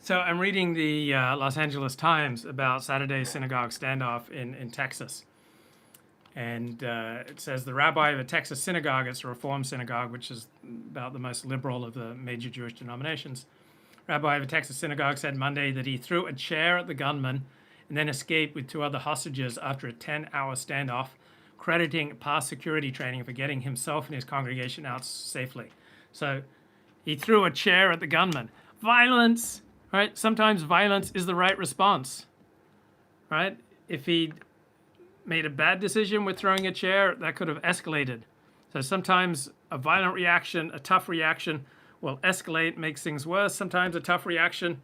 So I'm reading the Los Angeles Times about Saturday's synagogue standoff in Texas. And it says the rabbi of a Texas synagogue, it's a Reform synagogue, which is about the most liberal of the major Jewish denominations. Rabbi of a Texas synagogue said Monday that he threw a chair at the gunman and then escaped with two other hostages after a 10-hour standoff, crediting past security training for getting himself and his congregation out safely. So he threw a chair at the gunman. Violence! Right? Sometimes violence is the right response, right? If he made a bad decision with throwing a chair, that could have escalated. So sometimes a violent reaction, a tough reaction will escalate, makes things worse. Sometimes a tough reaction,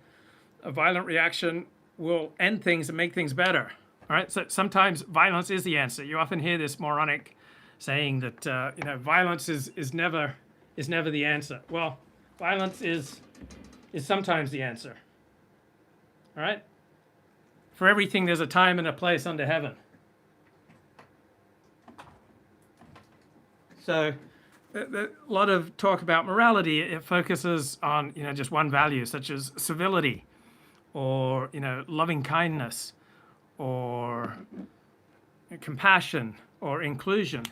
a violent reaction will end things and make things better, all right? So sometimes violence is the answer. You often hear this moronic saying that, violence is never the answer. Well, violence is sometimes the answer. All right? For everything, there's a time and a place under heaven. So, a lot of talk about morality, it focuses on, just one value, such as civility, or, loving kindness, or compassion, or inclusion.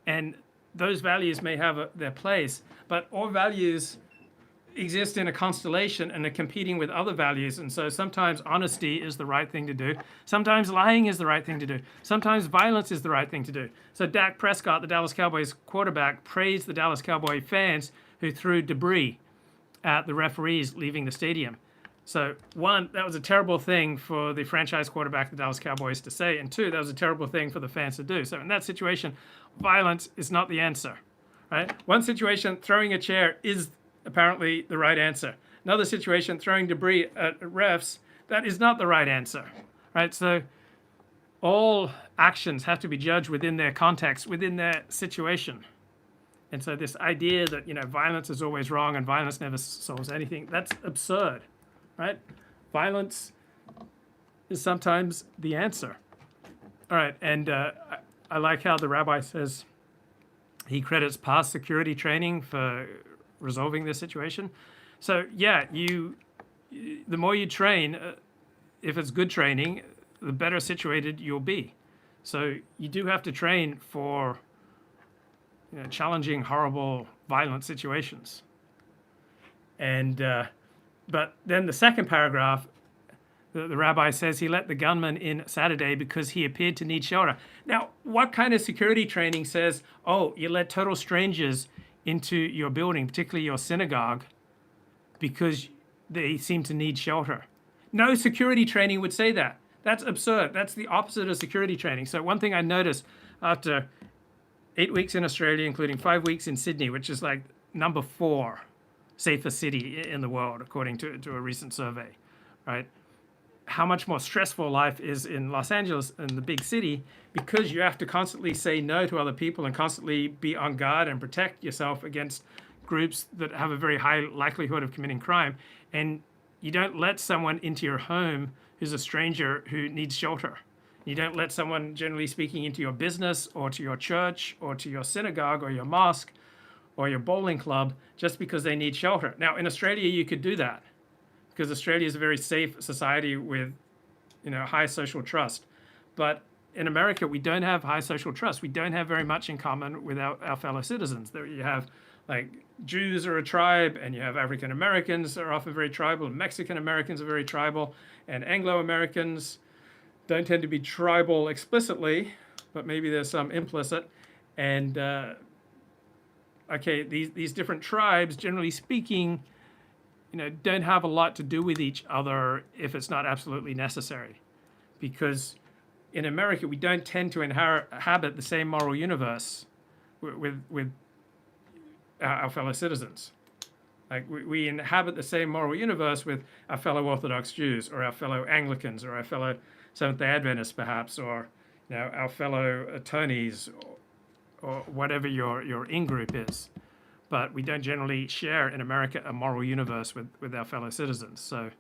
And those values may have their place, but all values exist in a constellation and are competing with other values. And so sometimes honesty is the right thing to do. Sometimes lying is the right thing to do. Sometimes violence is the right thing to do. So Dak Prescott, the Dallas Cowboys quarterback, praised the Dallas Cowboy fans who threw debris at the referees leaving the stadium. So one, that was a terrible thing for the franchise quarterback, the Dallas Cowboys, to say. And two, that was a terrible thing for the fans to do. So in that situation, violence is not the answer, right? One situation, throwing a chair is apparently the right answer. Another situation, throwing debris at refs, that is not the right answer, right? So all actions have to be judged within their context, within their situation. And so this idea that, violence is always wrong and violence never solves anything, that's absurd, right? Violence is sometimes the answer. All right, and I like how the rabbi says he credits past security training for resolving this situation. So yeah, the more you train, if it's good training, the better situated you'll be. So you do have to train for challenging, horrible, violent situations. And but then the second paragraph, the rabbi says he let the gunman in Saturday because he appeared to need shelter. Now, what kind of security training says, oh, you let total strangers into your building, particularly your synagogue, because they seem to need shelter? No security training would say that. That's absurd. That's the opposite of security training. So one thing I noticed after 8 weeks in Australia, including 5 weeks in Sydney, which is like number 4 safest city in the world, according to a recent survey, right? How much more stressful life is in Los Angeles, in the big city, because you have to constantly say no to other people and constantly be on guard and protect yourself against groups that have a very high likelihood of committing crime. And you don't let someone into your home who's a stranger who needs shelter. You don't let someone, generally speaking, into your business or to your church or to your synagogue or your mosque or your bowling club just because they need shelter. Now, in Australia, you could do that, because Australia is a very safe society with, high social trust. But in America, we don't have high social trust. We don't have very much in common with our fellow citizens. There you have, Jews are a tribe, and you have African Americans are often very tribal, and Mexican Americans are very tribal, and Anglo Americans don't tend to be tribal explicitly, but maybe there's some implicit. And these different tribes, generally speaking, don't have a lot to do with each other if it's not absolutely necessary. Because in America, we don't tend to inhabit the same moral universe with our fellow citizens. We inhabit the same moral universe with our fellow Orthodox Jews, or our fellow Anglicans, or our fellow Seventh-day Adventists, perhaps, or our fellow Tonys, or whatever your in-group is. But we don't generally share in America a moral universe with our fellow citizens. So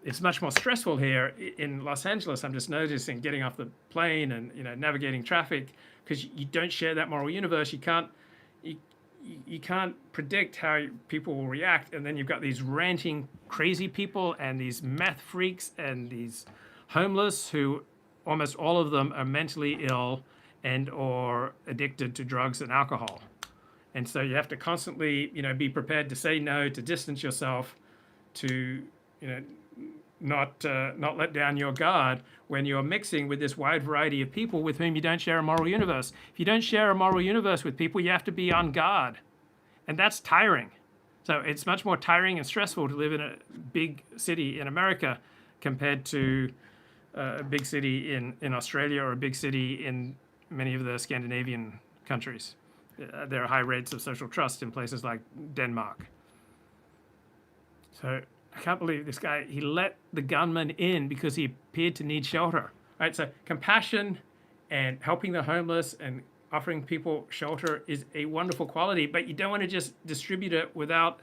it's much more stressful here in Los Angeles. I'm just noticing, getting off the plane and navigating traffic, because you don't share that moral universe. You you can't predict how people will react, and then you've got these ranting crazy people and these meth freaks and these homeless who almost all of them are mentally ill and or addicted to drugs and alcohol. And so you have to constantly, be prepared to say no, to distance yourself, to, not let down your guard when you're mixing with this wide variety of people with whom you don't share a moral universe. If you don't share a moral universe with people, you have to be on guard, and that's tiring. So it's much more tiring and stressful to live in a big city in America compared to a big city in Australia or a big city in many of the Scandinavian countries. There are high rates of social trust in places like Denmark. So I can't believe this guy, he let the gunman in because he appeared to need shelter. Right? So compassion and helping the homeless and offering people shelter is a wonderful quality, but you don't want to just distribute it without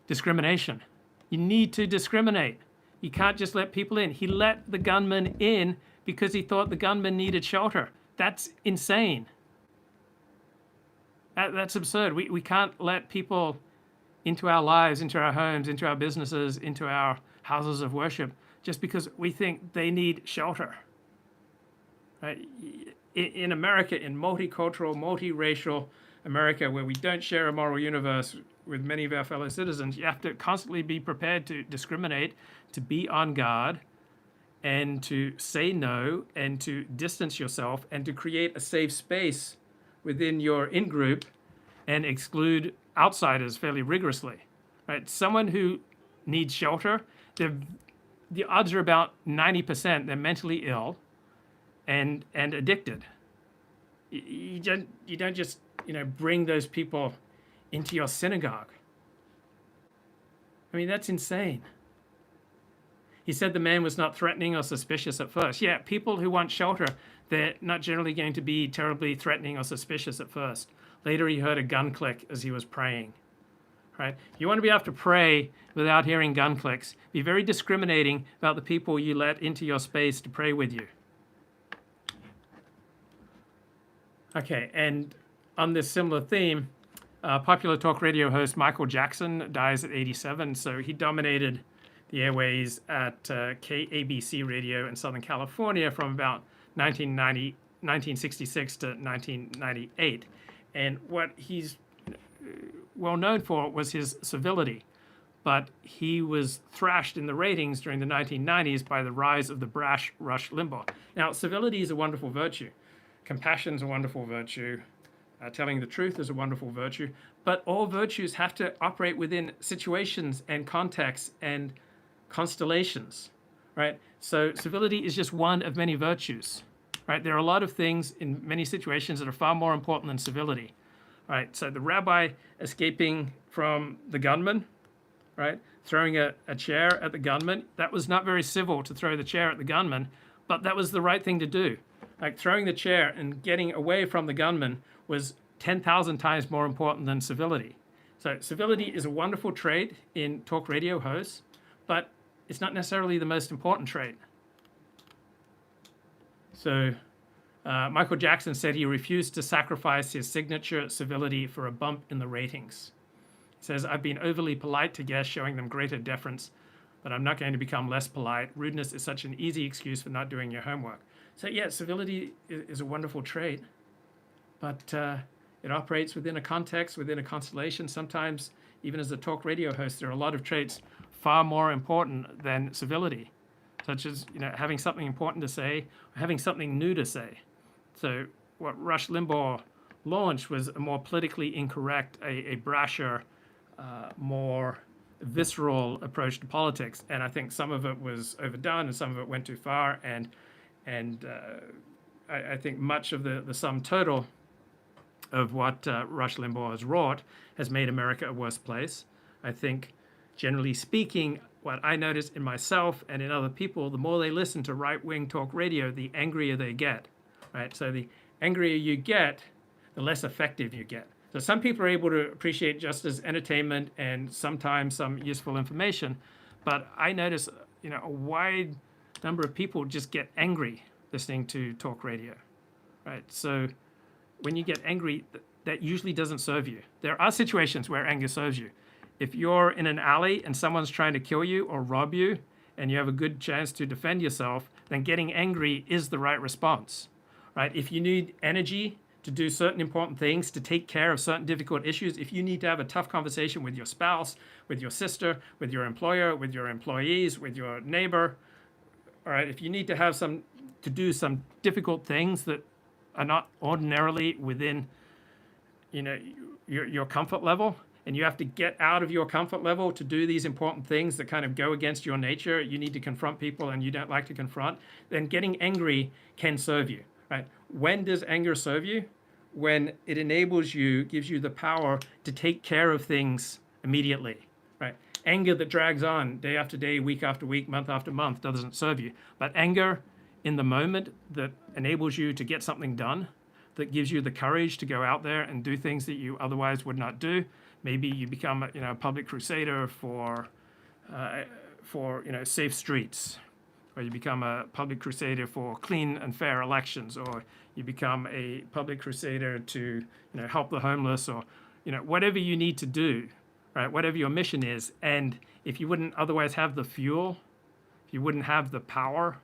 discrimination. You need to discriminate. You can't just let people in. He let the gunman in because he thought the gunman needed shelter. That's insane. That's absurd. We can't let people into our lives, into our homes, into our businesses, into our houses of worship just because we think they need shelter. Right? In America, in multicultural, multiracial America, where we don't share a moral universe with many of our fellow citizens, you have to constantly be prepared to discriminate, to be on guard, and to say no, and to distance yourself, and to create a safe space within your in-group and exclude outsiders fairly rigorously. Right? Someone who needs shelter, the odds are about 90% they're mentally ill and addicted. You don't just bring those people into your synagogue. I mean, that's insane. He said the man was not threatening or suspicious at first. Yeah, people who want shelter, they're not generally going to be terribly threatening or suspicious at first. Later, he heard a gun click as he was praying. Right? You want to be able to pray without hearing gun clicks. Be very discriminating about the people you let into your space to pray with you. Okay, and on this similar theme, popular talk radio host Michael Jackson dies at 87. So he dominated the airways at KABC radio in Southern California from about 1966 to 1998. And what he's well known for was his civility. But he was thrashed in the ratings during the 1990s by the rise of the brash Rush Limbaugh. Now, civility is a wonderful virtue. Compassion is a wonderful virtue. Telling the truth is a wonderful virtue. But all virtues have to operate within situations and contexts and constellations, right? So civility is just one of many virtues, right? There are a lot of things in many situations that are far more important than civility, right? So the rabbi escaping from the gunman, right? Throwing a chair at the gunman, that was not very civil to throw the chair at the gunman, but that was the right thing to do. Like throwing the chair and getting away from the gunman was 10,000 times more important than civility. So civility is a wonderful trait in talk radio hosts, but it's not necessarily the most important trait. So Michael Jackson said he refused to sacrifice his signature civility for a bump in the ratings. He says, "I've been overly polite to guests, showing them greater deference, but I'm not going to become less polite. Rudeness is such an easy excuse for not doing your homework." So yeah, civility is a wonderful trait, but it operates within a context, within a constellation. Sometimes, even as a talk radio host, there are a lot of traits far more important than civility, such as having something important to say, or having something new to say. So what Rush Limbaugh launched was a more politically incorrect, a brasher, more visceral approach to politics, and I think some of it was overdone and some of it went too far, and I think much of the sum total of what Rush Limbaugh has wrought has made America a worse place. I think, generally speaking, what I notice in myself and in other people, the more they listen to right-wing talk radio, the angrier they get, right? So the angrier you get, the less effective you get. So some people are able to appreciate just as entertainment and sometimes some useful information, but I notice, a wide number of people just get angry listening to talk radio, right? So when you get angry, that usually doesn't serve you. There are situations where anger serves you. If you're in an alley and someone's trying to kill you or rob you, and you have a good chance to defend yourself, then getting angry is the right response, right? If you need energy to do certain important things, to take care of certain difficult issues, if you need to have a tough conversation with your spouse, with your sister, with your employer, with your employees, with your neighbor, all right, if you need to do some difficult things that are not ordinarily within, your comfort level, and you have to get out of your comfort level to do these important things that kind of go against your nature, you need to confront people and you don't like to confront, then getting angry can serve you, right? When does anger serve you? When it enables you, gives you the power to take care of things immediately, right? Anger that drags on day after day, week after week, month after month doesn't serve you. But anger in the moment that enables you to get something done, that gives you the courage to go out there and do things that you otherwise would not do. Maybe you become a public crusader for safe streets, or you become a public crusader for clean and fair elections, or you become a public crusader to help the homeless, or whatever you need to do, right? Whatever your mission is. And if you wouldn't otherwise have the fuel, if you wouldn't have the power,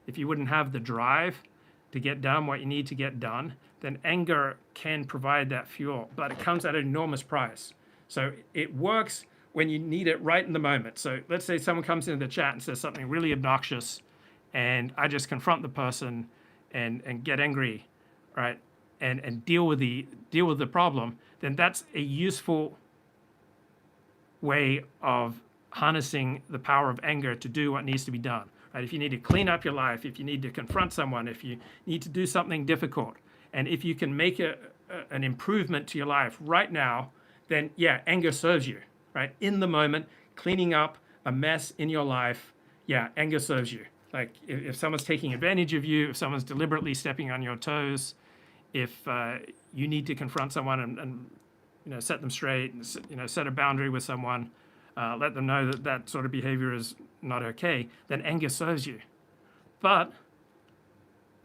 if you wouldn't have the drive to get done what you need to get done, then anger can provide that fuel, but it comes at an enormous price. So it works when you need it right in the moment. So let's say someone comes into the chat and says something really obnoxious, and I just confront the person and get angry, right? And deal with the problem, then that's a useful way of harnessing the power of anger to do what needs to be done. Right? If you need to clean up your life, if you need to confront someone, if you need to do something difficult, and if you can make an improvement to your life right now, then yeah, anger serves you, right? In the moment, cleaning up a mess in your life, yeah, anger serves you. Like if someone's taking advantage of you, if someone's deliberately stepping on your toes, if you need to confront someone and set them straight, and set a boundary with someone, let them know that sort of behavior is not okay, then anger serves you. But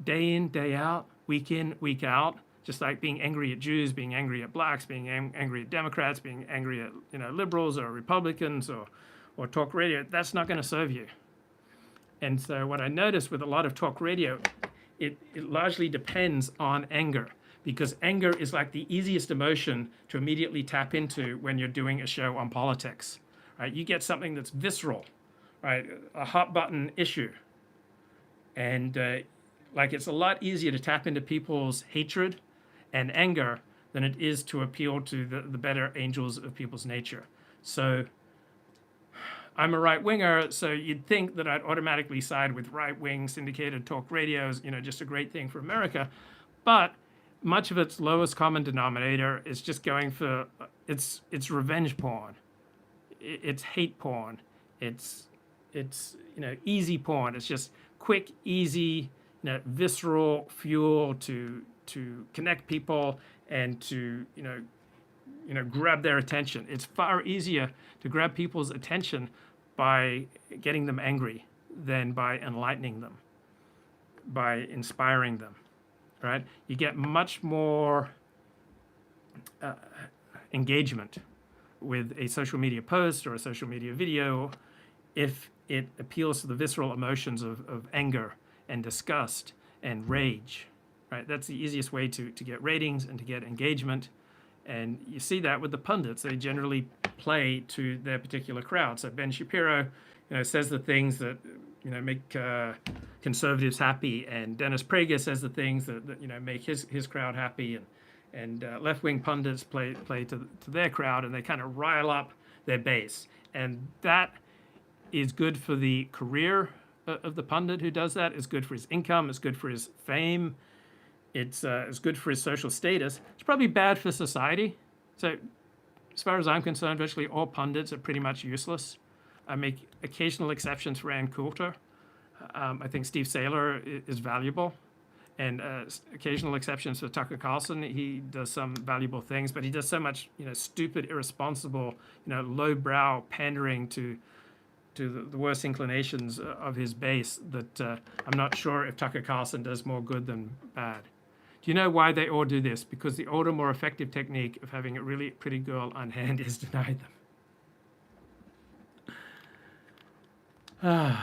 day in, day out, week in, week out, just like being angry at Jews, being angry at blacks, being angry at Democrats, being angry at liberals or Republicans or talk radio, that's not going to serve you. And so what I noticed with a lot of talk radio, it largely depends on anger, because anger is like the easiest emotion to immediately tap into when you're doing a show on politics. Right? You get something that's visceral, right? A hot button issue. And it's a lot easier to tap into people's hatred and anger than it is to appeal to the better angels of people's nature. So I'm a right-winger, so you'd think that I'd automatically side with right-wing syndicated talk radios, just a great thing for America. But much of its lowest common denominator is just going for, it's revenge porn. It's hate porn. It's easy porn. It's just quick, easy, visceral fuel to connect people and to grab their attention. It's far easier to grab people's attention by getting them angry than by enlightening them, by inspiring them, right? You get much more engagement with a social media post or a social media video if it appeals to the visceral emotions of anger and disgust and rage, right? That's the easiest way to get ratings and to get engagement. And you see that with the pundits. They generally play to their particular crowd. So Ben Shapiro, says the things that, make conservatives happy, and Dennis Prager says the things that make his crowd happy, and left-wing pundits play to their crowd, and they kind of rile up their base. And that is good for the career of the pundit who does that. It's good for his income. It's good for his fame. It's good for his social status. It's probably bad for society. So as far as I'm concerned, virtually all pundits are pretty much useless. I make occasional exceptions for Ann Coulter. I think Steve Saylor is valuable. And occasional exceptions for Tucker Carlson. He does some valuable things, but he does so much, stupid, irresponsible, lowbrow pandering to the worst inclinations of his base that I'm not sure if Tucker Carlson does more good than bad. Do you know why they all do this? Because the older, more effective technique of having a really pretty girl on hand is denied them.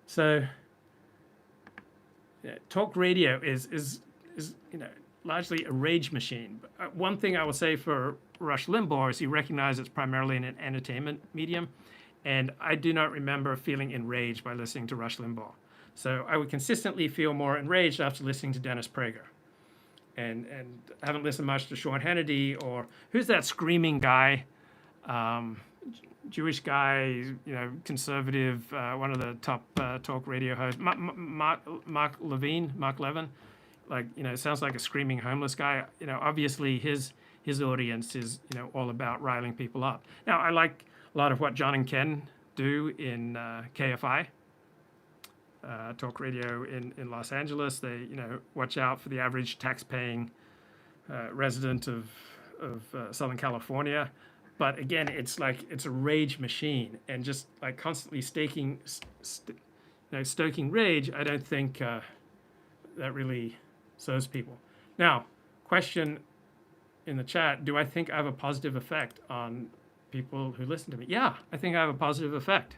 So, yeah, talk radio is largely a rage machine. But one thing I will say for Rush Limbaugh is he recognized it's primarily an entertainment medium, and I do not remember feeling enraged by listening to Rush Limbaugh. So I would consistently feel more enraged after listening to Dennis Prager. And I haven't listened much to Sean Hannity, or who's that screaming guy, Jewish guy, conservative, one of the top talk radio hosts, Mark Levin, sounds like a screaming homeless guy. Obviously his audience is all about riling people up. Now I like a lot of what John and Ken do in KFI. Talk radio in Los Angeles. They watch out for the average tax-paying resident of Southern California. But again, it's a rage machine, and just like constantly stoking rage, I don't think that really serves people. Now, question in the chat: do I think I have a positive effect on people who listen to me? Yeah, I think I have a positive effect.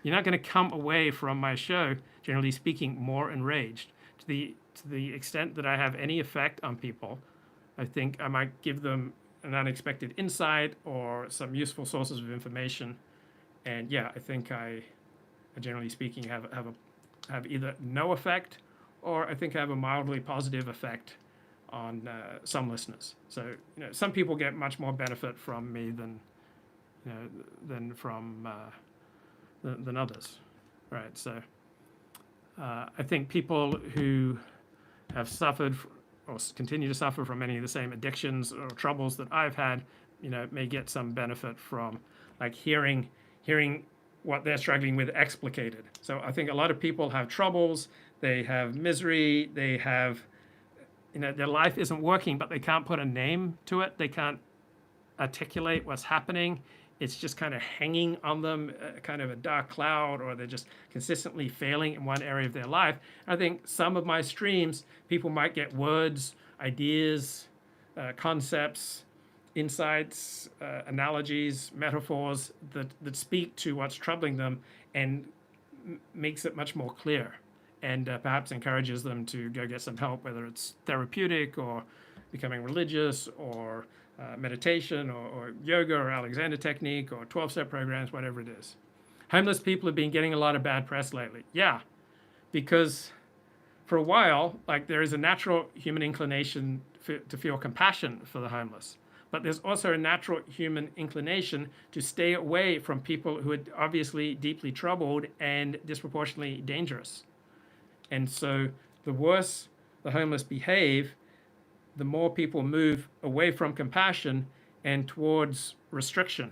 You're not going to come away from my show, generally speaking, more enraged. To the extent that I have any effect on people, I think I might give them an unexpected insight or some useful sources of information. And yeah, I think I generally speaking, have either no effect, or I think I have a mildly positive effect on some listeners. So some people get much more benefit from me than from than others, right? So I think people who have suffered or continue to suffer from any of the same addictions or troubles that I've had, may get some benefit from hearing what they're struggling with explicated. So I think a lot of people have troubles, they have misery, they have, their life isn't working, but they can't put a name to it. They can't articulate what's happening. It's just kind of hanging on them, kind of a dark cloud, or they're just consistently failing in one area of their life. I think some of my streams, people might get words, ideas, concepts, insights, analogies, metaphors that speak to what's troubling them and makes it much more clear, and perhaps encourages them to go get some help, whether it's therapeutic or becoming religious or meditation or yoga or Alexander technique or 12-step programs, whatever it is. Homeless people have been getting a lot of bad press lately. Yeah, because for a while, there is a natural human inclination to feel compassion for the homeless. But there's also a natural human inclination to stay away from people who are obviously deeply troubled and disproportionately dangerous. And so the worse the homeless behave, the more people move away from compassion and towards restriction.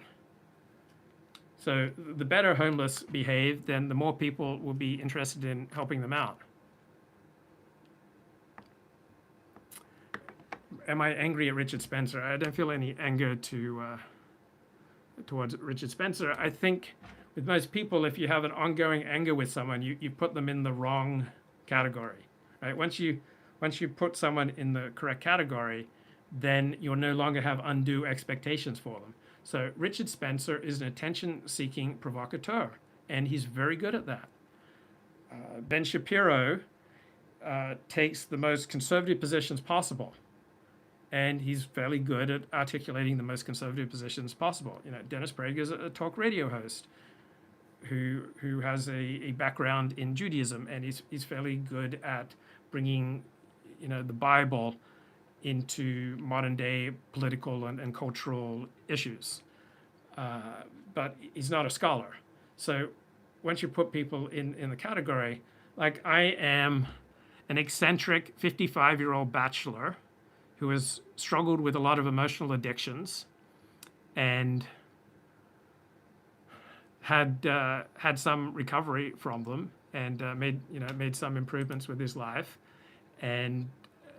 So the better homeless behave, then the more people will be interested in helping them out. Am I angry at Richard Spencer? I don't feel any anger towards Richard Spencer. I think with most people, if you have an ongoing anger with someone, you put them in the wrong category, right? Once you put someone in the correct category, then you'll no longer have undue expectations for them. So Richard Spencer is an attention-seeking provocateur, and he's very good at that. Ben Shapiro takes the most conservative positions possible, and he's fairly good at articulating the most conservative positions possible. Dennis Prager is a talk radio host who has a background in Judaism, and he's fairly good at bringing the Bible into modern day political and cultural issues. But he's not a scholar. So once you put people in the category, I am an eccentric 55-year-old bachelor who has struggled with a lot of emotional addictions and had some recovery from them, and made some improvements with his life, and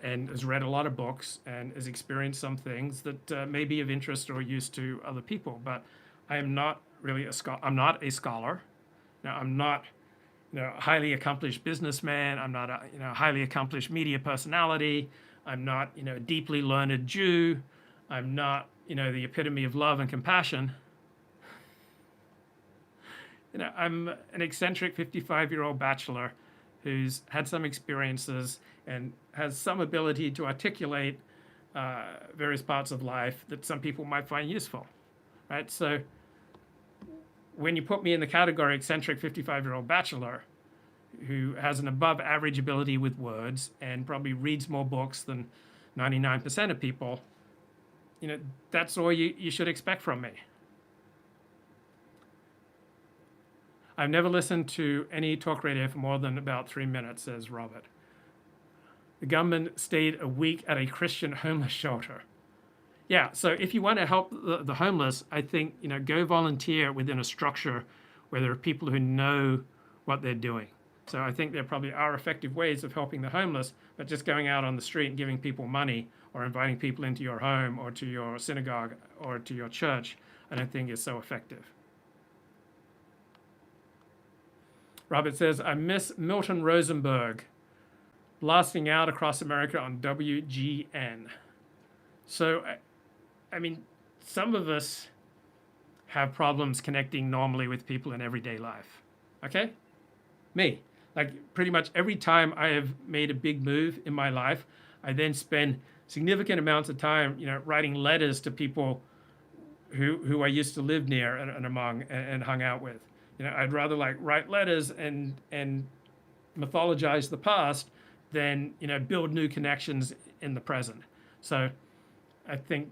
has read a lot of books and has experienced some things that may be of interest or use to other people. But I am not really I'm not a scholar. Now, I'm not highly accomplished businessman. I'm not a highly accomplished media personality. I'm not a deeply learned Jew. I'm not the epitome of love and compassion. I'm an eccentric 55-year-old bachelor who's had some experiences and has some ability to articulate various parts of life that some people might find useful, right? So when you put me in the category eccentric 55-year-old bachelor who has an above average ability with words and probably reads more books than 99% of people, that's all you should expect from me. I've never listened to any talk radio for more than about 3 minutes, says Robert. The gunman stayed a week at a Christian homeless shelter. Yeah, so if you want to help the homeless, I think, go volunteer within a structure where there are people who know what they're doing. So I think there probably are effective ways of helping the homeless, but just going out on the street and giving people money or inviting people into your home or to your synagogue or to your church, I don't think is so effective. Robert says, I miss Milton Rosenberg blasting out across America on WGN. So, I mean, some of us have problems connecting normally with people in everyday life. Okay? Me. Like pretty much every time I have made a big move in my life, I then spend significant amounts of time, writing letters to people who I used to live near and among and hung out with. I'd rather write letters and mythologize the past than build new connections in the present. So I think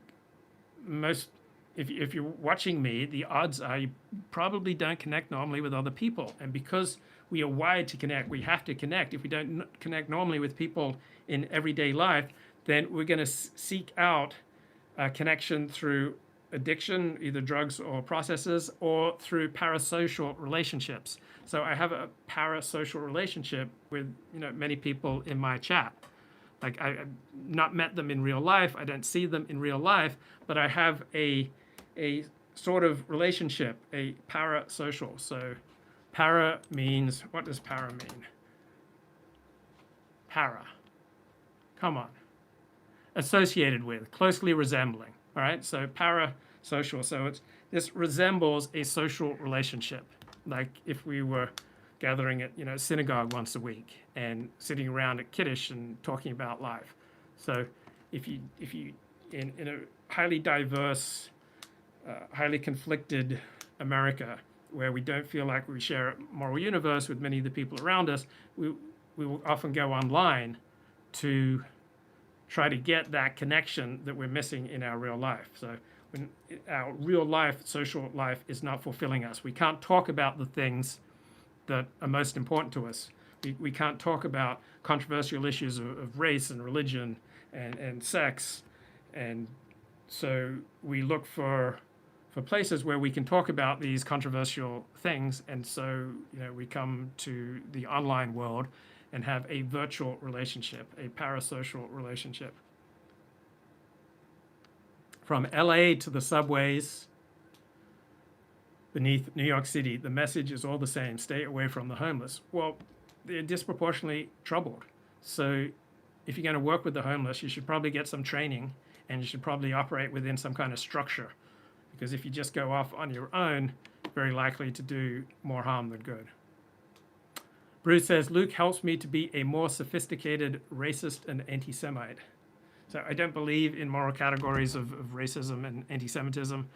if you're watching me, the odds are you probably don't connect normally with other people. And because we are wired to connect, we have to connect. If we don't connect normally with people in everyday life, then we're going to seek out a connection through addiction, either drugs or processes, or through parasocial relationships. So I have a parasocial relationship with many people in my chat. Like I've not met them in real life, I don't see them in real life, but I have a sort of relationship, a parasocial. So para means, what does para mean? Para. Come on. Associated with, closely resembling. All right, so parasocial. So this resembles a social relationship, like if we were gathering at synagogue once a week and sitting around at Kiddush and talking about life. So if you in a highly diverse, highly conflicted America where we don't feel like we share a moral universe with many of the people around us, we will often go online to try to get that connection that we're missing in our real life. So when our real life, social life is not fulfilling us, we can't talk about the things that are most important to us. We can't talk about controversial issues of race and religion and sex. And so we look for places where we can talk about these controversial things. And so, we come to the online world and have a virtual relationship, a parasocial relationship. From LA to the subways beneath New York City, the message is all the same: stay away from the homeless. Well, they're disproportionately troubled. So if you're going to work with the homeless, you should probably get some training and you should probably operate within some kind of structure. Because if you just go off on your own, very likely to do more harm than good. Bruce says, Luke helps me to be a more sophisticated racist and anti-Semite. So I don't believe in moral categories of racism and anti-Semitism.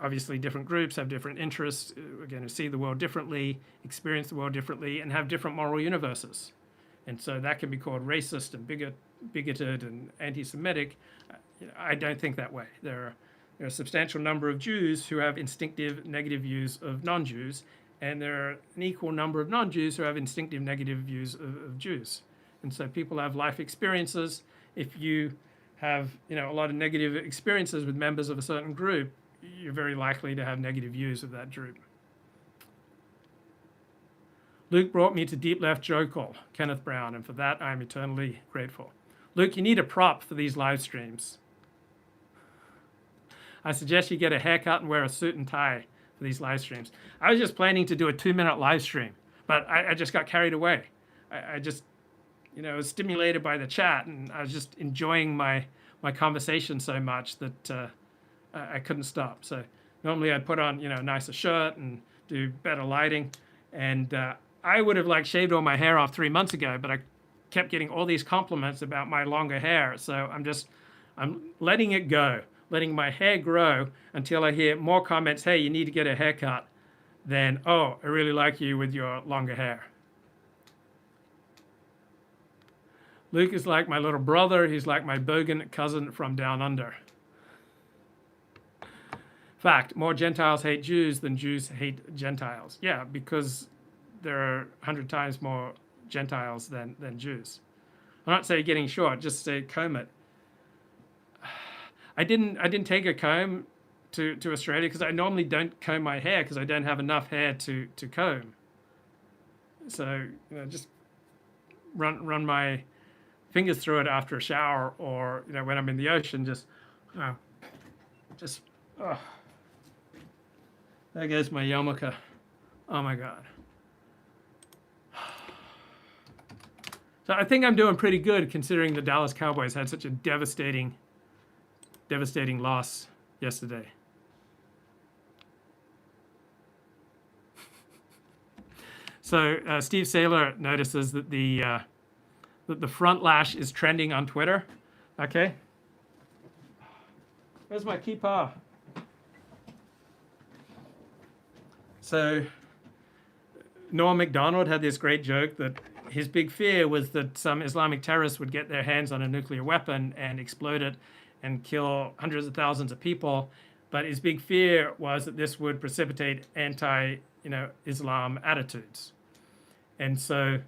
Obviously, different groups have different interests. We're going to see the world differently, experience the world differently, and have different moral universes. And so that can be called racist and bigoted and anti-Semitic. I don't think that way. There are a substantial number of Jews who have instinctive negative views of non-Jews, and there are an equal number of non-Jews who have instinctive negative views of Jews. And so people have life experiences. If you have a lot of negative experiences with members of a certain group, you're very likely to have negative views of that group. Luke brought me to Deep Left Jokel, Kenneth Brown, and for that I'm eternally grateful. Luke, you need a prop for these live streams. I suggest you get a haircut and wear a suit and tie for these live streams. I was just planning to do a 2-minute live stream, But I just got carried away. I just, was stimulated by the chat, and I was just enjoying my conversation so much that I couldn't stop. So normally I'd put on, a nicer shirt and do better lighting. And I would have like shaved all my hair off 3 months ago, but I kept getting all these compliments about my longer hair. So I'm letting it go, letting my hair grow until I hear more comments, hey, you need to get a haircut, than, oh, I really like you with your longer hair. Luke is like my little brother. He's like my bogan cousin from down under. Fact, more Gentiles hate Jews than Jews hate Gentiles. Yeah, because there are 100 times more Gentiles than Jews. I'm not saying getting short, just say comb it. I didn't take a comb to Australia because I normally don't comb my hair because I don't have enough hair to comb. So just run my fingers through it after a shower, or when I'm in the ocean, just oh. There goes my yarmulke. Oh my God. So I think I'm doing pretty good considering the Dallas Cowboys had such a devastating loss yesterday. So Steve Saylor notices that the front lash is trending on Twitter. Okay. Where's my kippah? So Noah McDonald had this great joke that his big fear was that some Islamic terrorists would get their hands on a nuclear weapon and explode it and kill hundreds of thousands of people. But his big fear was that this would precipitate anti-Islam attitudes. And so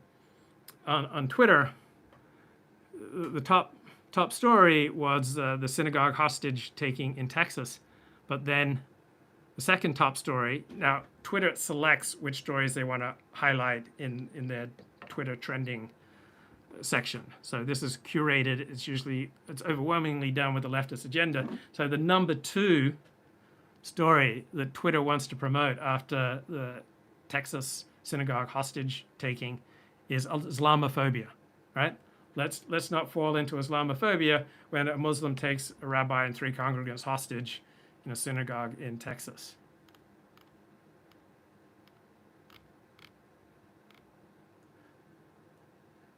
on Twitter, the top story was the synagogue hostage taking in Texas. But then the second top story, now Twitter selects which stories they want to highlight in their Twitter trending section. So this is curated. It's overwhelmingly done with the leftist agenda. So the number 2 story that Twitter wants to promote after the Texas synagogue hostage taking is Islamophobia, right? Let's not fall into Islamophobia when a Muslim takes a rabbi and 3 congregants hostage in a synagogue in Texas.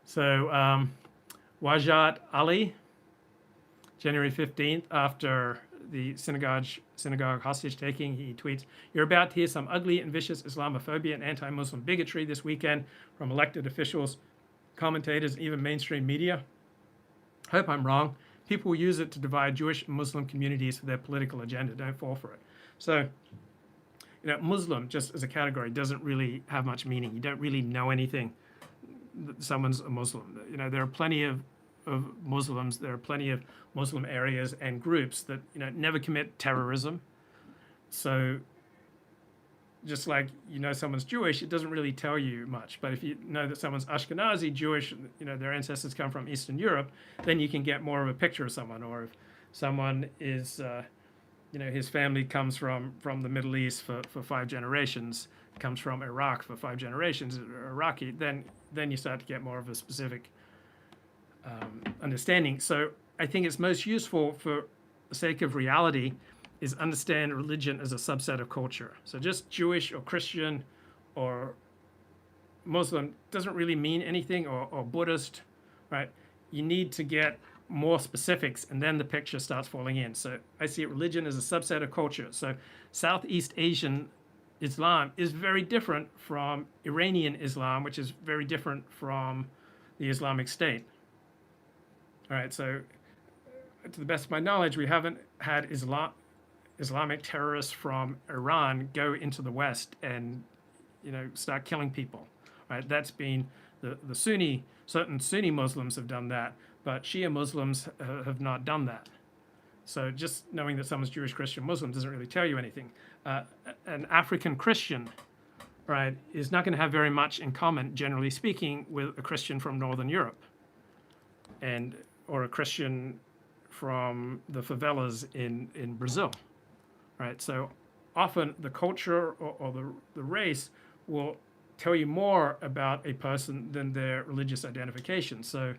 So Wajat Ali, January 15th, after the synagogue hostage taking, he tweets, "You're about to hear some ugly and vicious Islamophobia and anti-Muslim bigotry this weekend from elected officials, commentators, and even mainstream media. Hope I'm wrong. People will use it to divide Jewish and Muslim communities for their political agenda. Don't fall for it." So, Muslim, just as a category, doesn't really have much meaning. You don't really know anything that someone's a Muslim. There are plenty of Muslims. There are plenty of Muslim areas and groups that never commit terrorism. So, just like someone's Jewish, it doesn't really tell you much. But if you know that someone's Ashkenazi Jewish, their ancestors come from Eastern Europe, then you can get more of a picture of someone. Or if someone is, his family comes from the Middle East for 5 generations, comes from Iraq for 5 generations, Iraqi, then you start to get more of a specific understanding. So I think it's most useful for the sake of reality is understand religion as a subset of culture. So just Jewish or Christian or Muslim doesn't really mean anything, or Buddhist, right? You need to get more specifics, and then the picture starts falling in. So I see religion as a subset of culture. So Southeast Asian Islam is very different from Iranian Islam, which is very different from the Islamic State. All right, so to the best of my knowledge, we haven't had Islamic terrorists from Iran go into the West and start killing people. Right? That's been the Sunni. Certain Sunni Muslims have done that, but Shia Muslims have not done that. So just knowing that someone's Jewish, Christian, Muslim doesn't really tell you anything. An African Christian, right, is not going to have very much in common, generally speaking, with a Christian from Northern Europe, or a Christian from the favelas in Brazil. Right, so often the culture or the race will tell you more about a person than their religious identification. So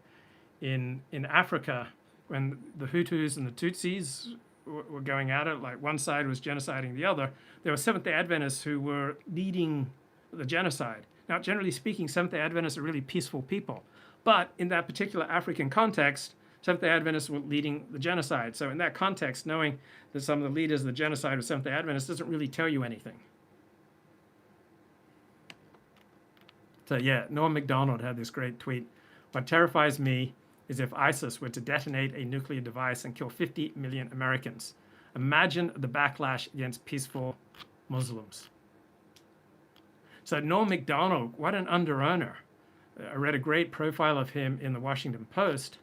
in Africa, when the Hutus and the Tutsis were going at it, like one side was genociding the other, there were Seventh-day Adventists who were leading the genocide. Now, generally speaking, Seventh-day Adventists are really peaceful people. But in that particular African context, Seventh-day Adventists were leading the genocide. So in that context, knowing that some of the leaders of the genocide were Seventh-day Adventists doesn't really tell you anything. So yeah, Norm Macdonald had this great tweet. What terrifies me is if ISIS were to detonate a nuclear device and kill 50 million Americans. Imagine the backlash against peaceful Muslims. So Norm Macdonald, what an under-owner. I read a great profile of him in the Washington Post,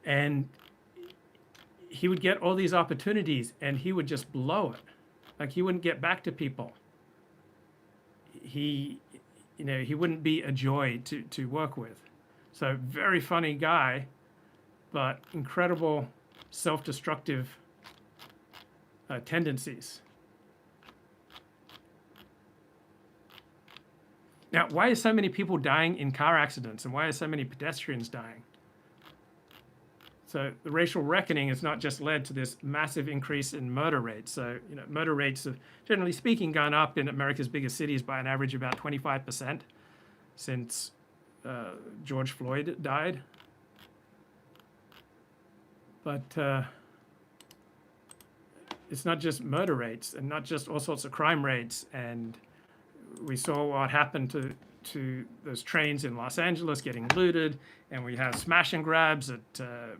and he would get all these opportunities and he would just blow it. Like, he wouldn't get back to people. He wouldn't be a joy to work with. So very funny guy, but incredible self-destructive tendencies. Now, why are so many people dying in car accidents, and why are so many pedestrians dying? So the racial reckoning has not just led to this massive increase in murder rates. So, murder rates have, generally speaking, gone up in America's biggest cities by an average of about 25% since George Floyd died. But it's not just murder rates and not just all sorts of crime rates. And we saw what happened to those trains in Los Angeles getting looted, and we have smash and grabs at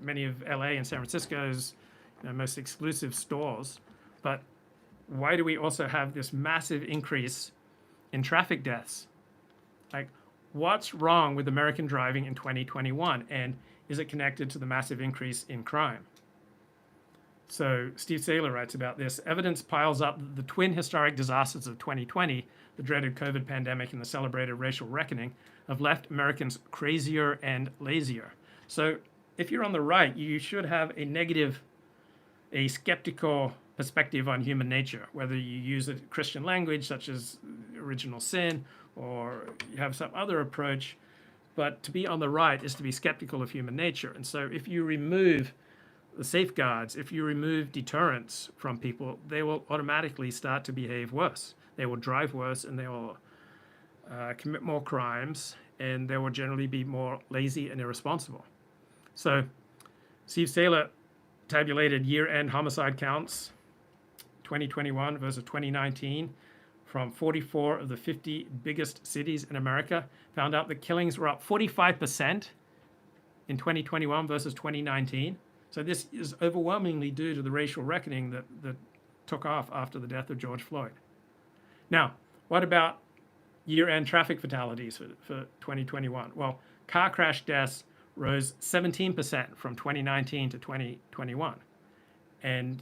many of LA and San Francisco's most exclusive stores. But why do we also have this massive increase in traffic deaths? Like, what's wrong with American driving in 2021, and is it connected to the massive increase in crime? So Steve Saylor writes about this. Evidence piles up that the twin historic disasters of 2020, the dreaded COVID pandemic and the celebrated racial reckoning, have left Americans crazier and lazier. So if you're on the right, you should have a skeptical perspective on human nature, whether you use a Christian language such as original sin, or you have some other approach. But to be on the right is to be skeptical of human nature. And so if you remove the safeguards, if you remove deterrence from people, they will automatically start to behave worse. They will drive worse, and they will commit more crimes, and they will generally be more lazy and irresponsible. So Steve Saylor tabulated year-end homicide counts, 2021 versus 2019, from 44 of the 50 biggest cities in America, found out that killings were up 45% in 2021 versus 2019. So this is overwhelmingly due to the racial reckoning that took off after the death of George Floyd. Now, what about year-end traffic fatalities for 2021? Well, car crash deaths rose 17% from 2019 to 2021. And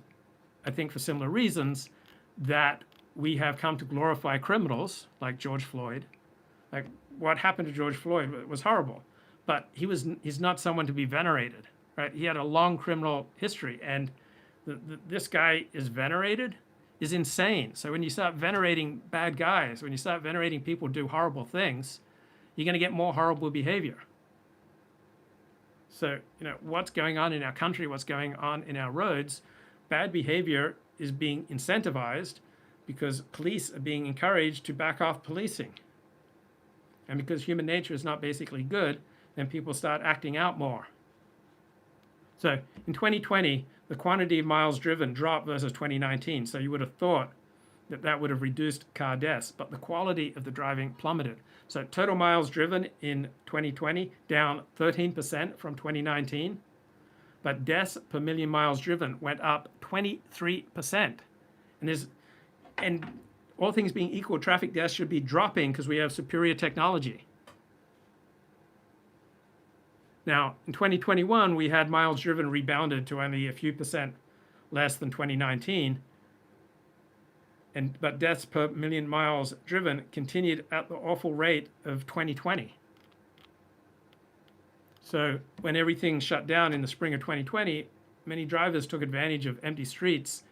I think for similar reasons, that we have come to glorify criminals like George Floyd. Like, what happened to George Floyd was horrible, but he's not someone to be venerated. Right? He had a long criminal history, and this guy is venerated is insane. So when you start venerating bad guys, when you start venerating people who do horrible things, you're going to get more horrible behavior. So, what's going on in our country, what's going on in our roads, bad behavior is being incentivized because police are being encouraged to back off policing. And because human nature is not basically good, then people start acting out more. So in 2020, the quantity of miles driven dropped versus 2019. So you would have thought that would have reduced car deaths, but the quality of the driving plummeted. So total miles driven in 2020 down 13% from 2019, but deaths per million miles driven went up 23%. And all things being equal, traffic deaths should be dropping because we have superior technology. Now, in 2021, we had miles driven rebounded to only a few percent less than 2019, but deaths per million miles driven continued at the awful rate of 2020. So when everything shut down in the spring of 2020, many drivers took advantage of empty streets,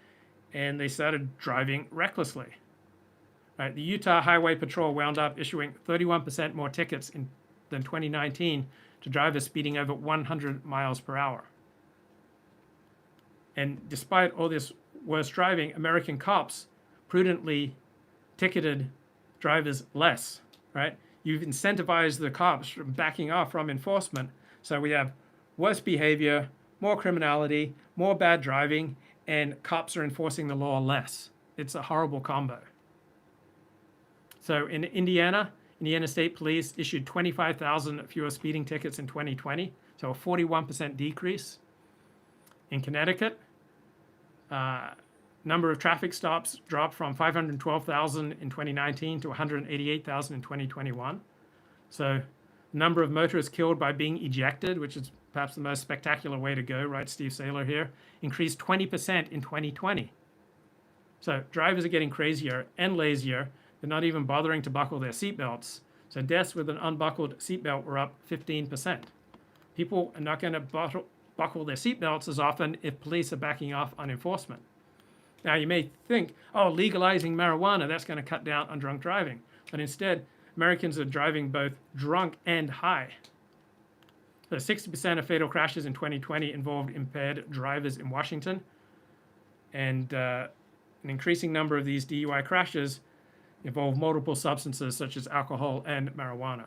and they started driving recklessly. Right? The Utah Highway Patrol wound up issuing 31% more tickets than 2019 to drivers speeding over 100 miles per hour. And despite all this worse driving, American cops prudently ticketed drivers less, right? You've incentivized the cops from backing off from enforcement. So we have worse behavior, more criminality, more bad driving, and cops are enforcing the law less. It's a horrible combo. So in Indiana State Police issued 25,000 fewer speeding tickets in 2020, so a 41% decrease. In Connecticut, number of traffic stops dropped from 512,000 in 2019 to 188,000 in 2021. So number of motorists killed by being ejected, which is perhaps the most spectacular way to go, right? Steve Saylor here, increased 20% in 2020. So drivers are getting crazier and lazier. They're not even bothering to buckle their seatbelts. So deaths with an unbuckled seatbelt were up 15%. People are not going to buckle their seatbelts as often if police are backing off on enforcement. Now you may think, oh, legalizing marijuana, that's going to cut down on drunk driving. But instead, Americans are driving both drunk and high. So 60% of fatal crashes in 2020 involved impaired drivers in Washington. And an increasing number of these DUI crashes involve multiple substances such as alcohol and marijuana.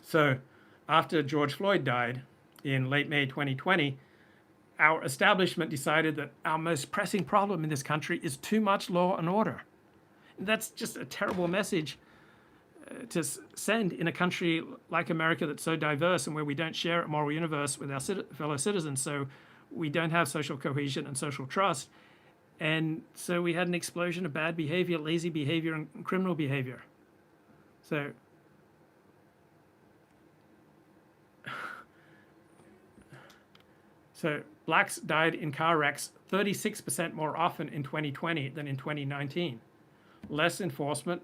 So after George Floyd died in late May 2020, our establishment decided that our most pressing problem in this country is too much law and order. And that's just a terrible message to send in a country like America that's so diverse and where we don't share a moral universe with our fellow citizens. So we don't have social cohesion and social trust. And so we had an explosion of bad behavior, lazy behavior, and criminal behavior. So blacks died in car wrecks 36% more often in 2020 than in 2019. Less enforcement,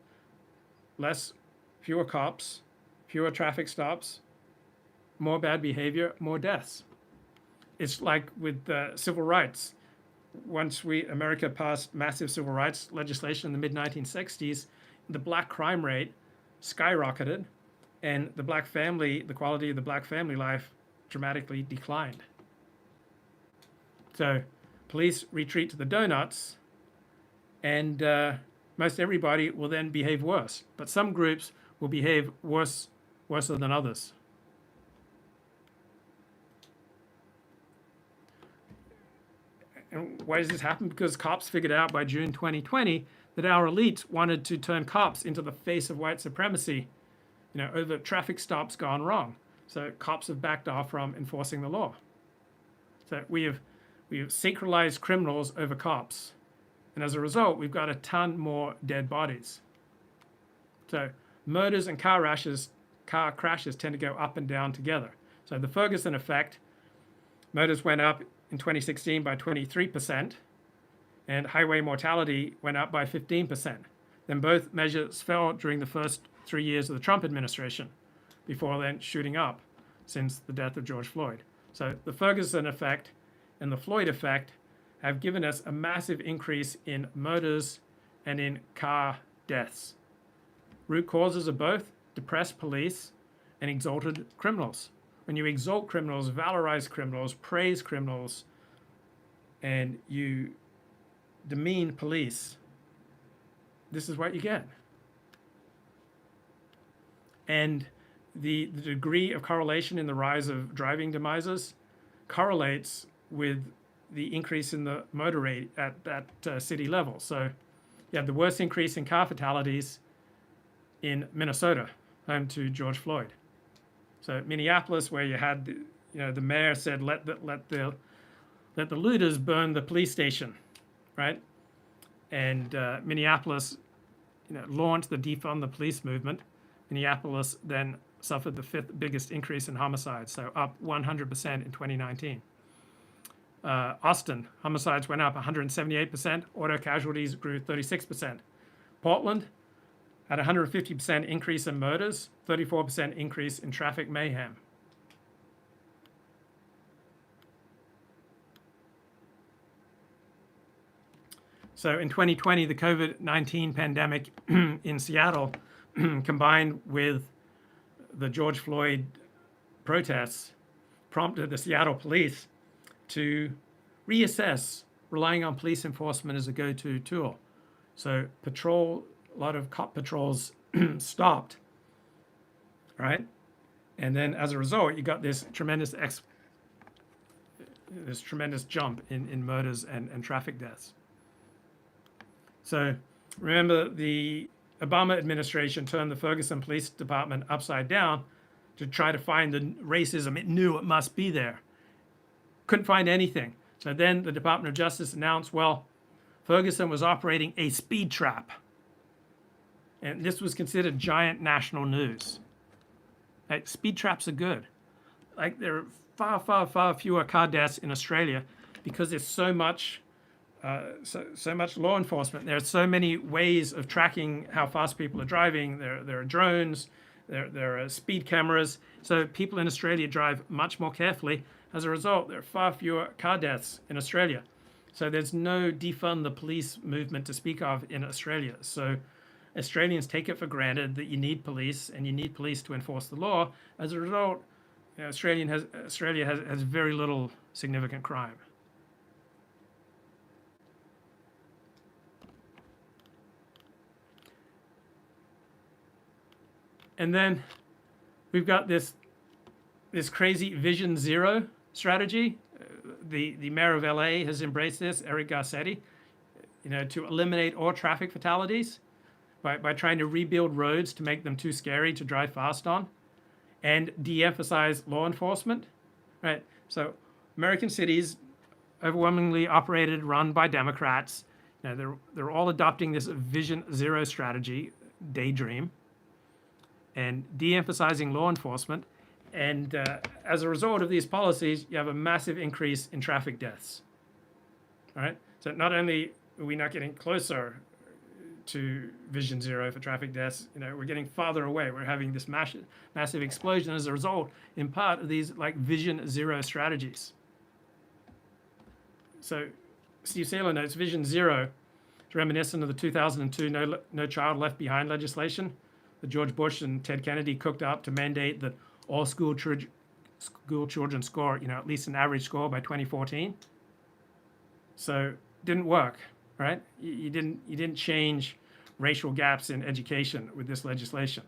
fewer cops, fewer traffic stops, more bad behavior, more deaths. It's like with civil rights. Once America passed massive civil rights legislation in the mid-1960s, the black crime rate skyrocketed, and the quality of the black family life dramatically declined. So police retreat to the donuts, and most everybody will then behave worse. But some groups will behave worse than others. And why does this happen? Because cops figured out by June 2020 that our elites wanted to turn cops into the face of white supremacy, over traffic stops gone wrong. So cops have backed off from enforcing the law. So we have sacralized criminals over cops. And as a result, we've got a ton more dead bodies. So murders and car crashes tend to go up and down together. So the Ferguson effect, murders went up in 2016 by 23%, and highway mortality went up by 15%. Then both measures fell during the first 3 years of the Trump administration, before then shooting up since the death of George Floyd. So the Ferguson effect and the Floyd effect have given us a massive increase in murders and in car deaths. Root causes are both depressed police and exalted criminals. When you exalt criminals, valorize criminals, praise criminals, and you demean police, this is what you get. And the degree of correlation in the rise of driving demises correlates with the increase in the motor rate at that city level. So you have the worst increase in car fatalities in Minnesota, home to George Floyd. So Minneapolis, where you had the mayor said let the looters burn the police station, right? And Minneapolis, launched the defund the police movement. Minneapolis then suffered the fifth biggest increase in homicides, so up 100% in 2019. Austin, homicides went up 178%, auto casualties grew 36%. Portland had a 150% increase in murders, 34% increase in traffic mayhem. So in 2020, the COVID-19 pandemic in Seattle, combined with the George Floyd protests, prompted the Seattle police to reassess relying on police enforcement as a go-to tool. So a lot of cop patrols stopped, right? And then as a result, you got this tremendous jump in murders and traffic deaths. So remember, the Obama administration turned the Ferguson Police Department upside down to try to find the racism it knew it must be there. Couldn't find anything. So then the Department of Justice announced, well, Ferguson was operating a speed trap. And this was considered giant national news. Like, speed traps are good. Like, there are far, far, far fewer car deaths in Australia because there's so much law enforcement. There are so many ways of tracking how fast people are driving. There are drones, there are speed cameras. So people in Australia drive much more carefully. As a result, there are far fewer car deaths in Australia. So there's no defund the police movement to speak of in Australia. So Australians take it for granted that you need police and you need police to enforce the law. As a result, Australia has very little significant crime. And then we've got this crazy Vision Zero strategy. The mayor of LA has embraced this, Eric Garcetti, to eliminate all traffic fatalities by trying to rebuild roads to make them too scary to drive fast on, and de-emphasize law enforcement. Right. So American cities, overwhelmingly operated, run by Democrats. They're all adopting this Vision Zero strategy, daydream, and de-emphasizing law enforcement. And as a result of these policies, you have a massive increase in traffic deaths. All right. So not only are we not getting closer to Vision Zero for traffic deaths, we're getting farther away. We're having this massive explosion as a result, in part, of these Vision Zero strategies. So Steve Saylor notes Vision Zero is reminiscent of the 2002 No Child Left Behind legislation that George Bush and Ted Kennedy cooked up to mandate that all school children score, at least an average score by 2014. So didn't work, right? You didn't change racial gaps in education with this legislation.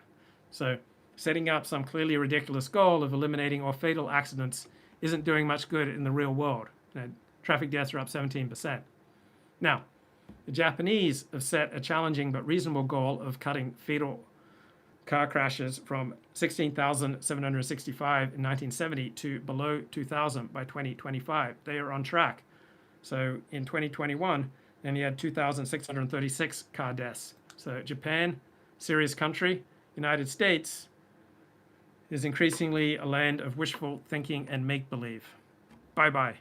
So setting up some clearly ridiculous goal of eliminating all fatal accidents isn't doing much good in the real world. Traffic deaths are up 17%. Now, the Japanese have set a challenging but reasonable goal of cutting fatal car crashes from 16,765 in 1970 to below 2,000 by 2025. They are on track. So in 2021, then you had 2,636 car deaths. So Japan, serious country. United States is increasingly a land of wishful thinking and make-believe. Bye-bye.